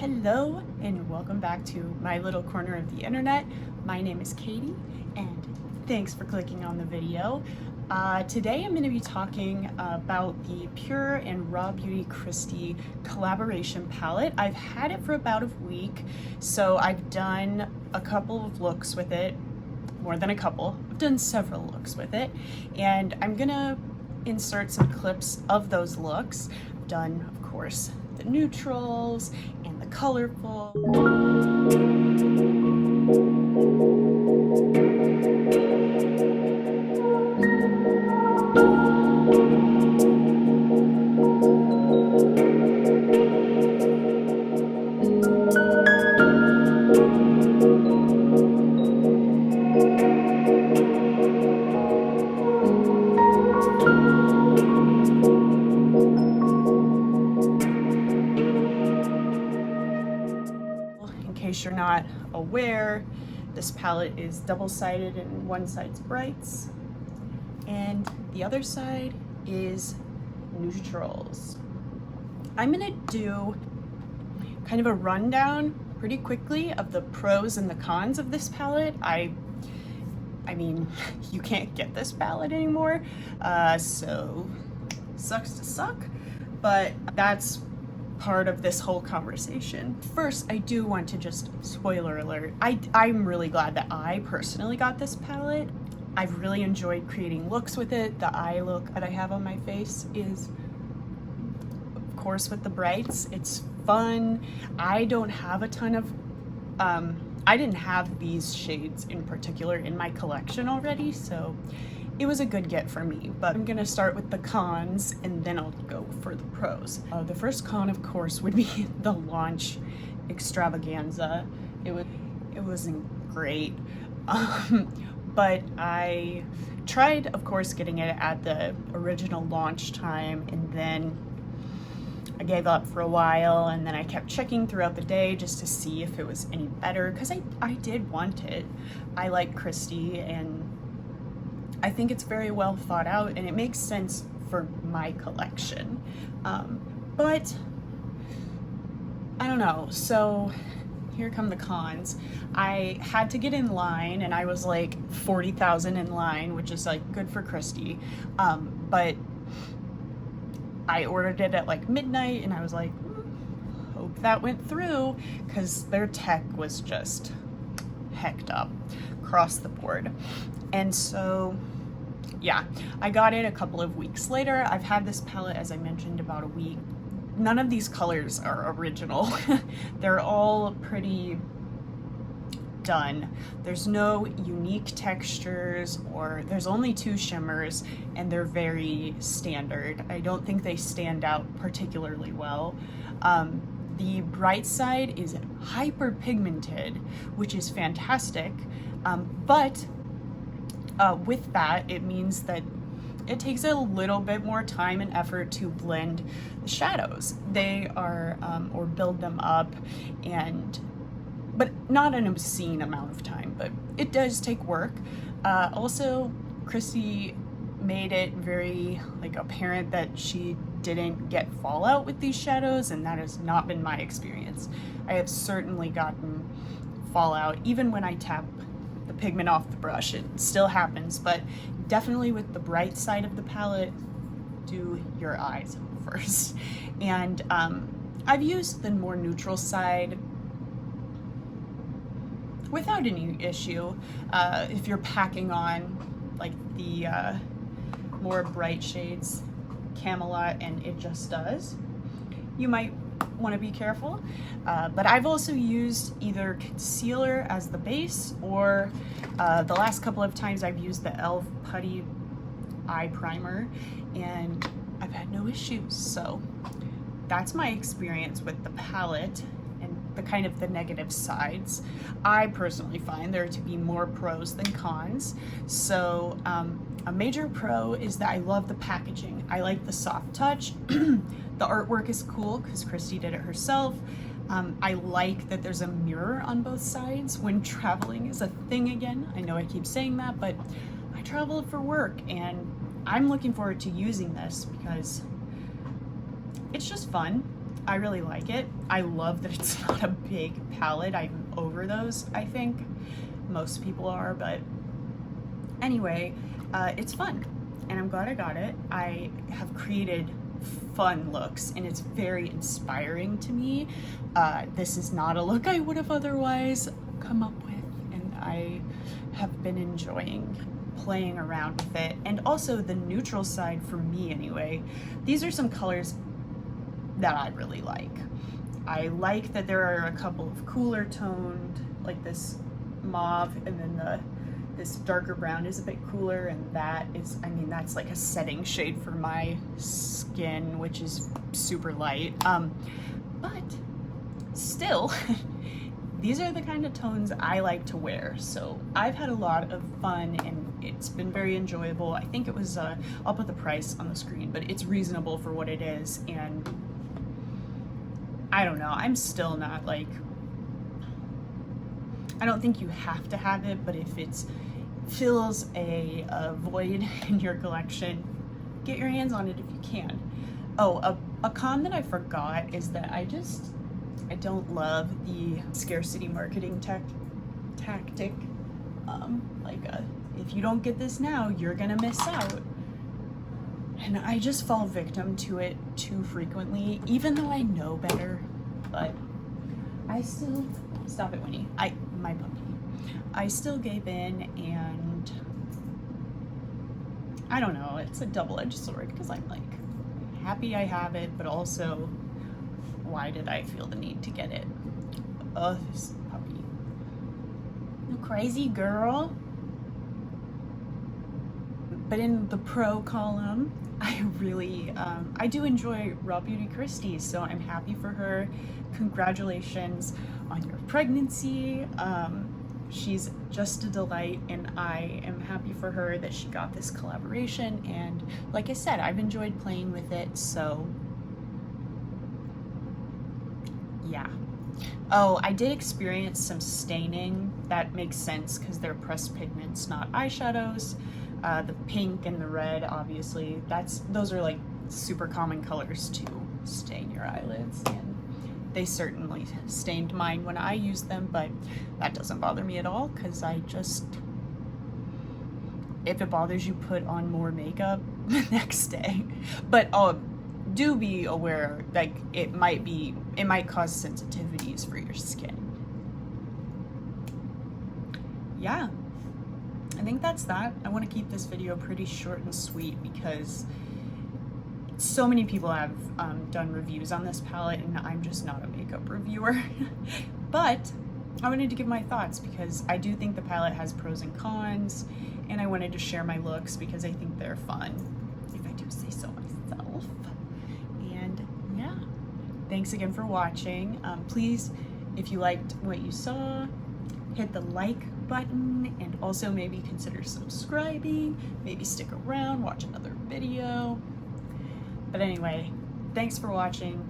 Hello and welcome back to my little corner of the internet. My name is Katie and thanks for clicking on the video. Today I'm going to be talking about the PUR and Raw Beauty Christi collaboration palette. I've had it for about a week, so I've done a couple of looks with it, more than a couple. I've done several looks with it, and I'm going to insert some clips of those looks. I've done, of course, the neutrals and the colorful. In case you're not aware, this palette is double-sided and one side's brights and the other side is neutrals. I'm gonna do kind of a rundown pretty quickly of the pros and the cons of this palette. I mean, you can't get this palette anymore, so sucks to suck, but that's part of this whole conversation. First, I do want to just, spoiler alert, I'm really glad that I personally got this palette. I've really enjoyed creating looks with it. The eye look that I have on my face is, of course, with the brights. It's fun. I don't have a ton of, I didn't have these shades in particular in my collection already, so it was a good get for me. But I'm gonna start with the cons and then I'll go for the pros. The first con, of course, would be the launch extravaganza. It wasn't great. But I tried, of course, getting it at the original launch time, and then I gave up for a while, and then I kept checking throughout the day just to see if it was any better, because I did want it. I like Christi, and I think it's very well thought out, and it makes sense for my collection. But I don't know, so here come the cons. I had to get in line, and I was like 40,000 in line, which is like good for Christi. But I ordered it at like midnight, and I was like, hope that went through, because their tech was just hecked up across the board. And so, yeah, I got it a couple of weeks later. I've had this palette, as I mentioned, about a week. None of these colors are original. They're all pretty done. There's no unique textures, or there's only 2 shimmers, and they're very standard. I don't think they stand out particularly well. The bright side is hyper pigmented, which is fantastic, but with that, it means that it takes a little bit more time and effort to blend the shadows. They are, or build them up, but not an obscene amount of time, but it does take work. Also, Christi made it very apparent that she didn't get fallout with these shadows, and that has not been my experience. I have certainly gotten fallout, even when I tap the pigment off the brush. It still happens, but definitely with the bright side of the palette, do your eyes first. And I've used the more neutral side without any issue. If you're packing on like the more bright shades, Camelot and It Just Does, you might want to be careful. But I've also used either concealer as the base, or the last couple of times I've used the e.l.f. Putty Eye Primer, and I've had no issues. So that's my experience with the palette and the kind of the negative sides. I personally find there to be more pros than cons. So a major pro is that I love the packaging. I like the soft touch. The artwork is cool because Christi did it herself. I like that there's a mirror on both sides when traveling is a thing again. I know I keep saying that, but I travel for work, and I'm looking forward to using this because it's just fun. I really like it. I love that it's not a big palette. I'm over those, I think. Most people are, but anyway, it's fun and I'm glad I got it. I have created fun looks and it's very inspiring to me. This is not a look I would have otherwise come up with, and I have been enjoying playing around with it. And also the neutral side, for me anyway, these are some colors that I really like. I like that there are a couple of cooler toned, like this mauve, and then this darker brown is a bit cooler, and that is, I mean, that's like a setting shade for my skin, which is super light. But still, these are the kind of tones I like to wear. So I've had a lot of fun and it's been very enjoyable. I think it was, I'll put the price on the screen, but it's reasonable for what it is. And I don't know, I'm still not like, I don't think you have to have it, but if it fills a void in your collection, get your hands on it if you can. Oh, a con that I forgot is that I don't love the scarcity marketing tactic. If you don't get this now, you're gonna miss out. And I just fall victim to it too frequently, even though I know better. But I still, stop it, Winnie. My puppy. I still gave in, and I don't know, it's a double-edged sword because I'm like happy I have it, but also why did I feel the need to get it? Oh, this puppy. You crazy girl. But in the pro column, I really, I do enjoy RAWBEAUTYKRISTI, so I'm happy for her. Congratulations on your pregnancy. She's just a delight, and I am happy for her that she got this collaboration. And like I said, I've enjoyed playing with it, so yeah. Oh, I did experience some staining. That makes sense because they're pressed pigments, not eyeshadows. The pink and the red, obviously, those are like super common colors to stain your eyelids, and they certainly stained mine when I used them, but that doesn't bother me at all because if it bothers you, put on more makeup the next day. But do be aware, like it might cause sensitivities for your skin. Yeah. I think that's that. I want to keep this video pretty short and sweet because so many people have done reviews on this palette and I'm just not a makeup reviewer. But I wanted to give my thoughts because I do think the palette has pros and cons, and I wanted to share my looks because I think they're fun, if I do say so myself. And yeah, thanks again for watching. Please, if you liked what you saw, hit the like button and also maybe consider subscribing, maybe stick around, watch another video. But anyway, thanks for watching.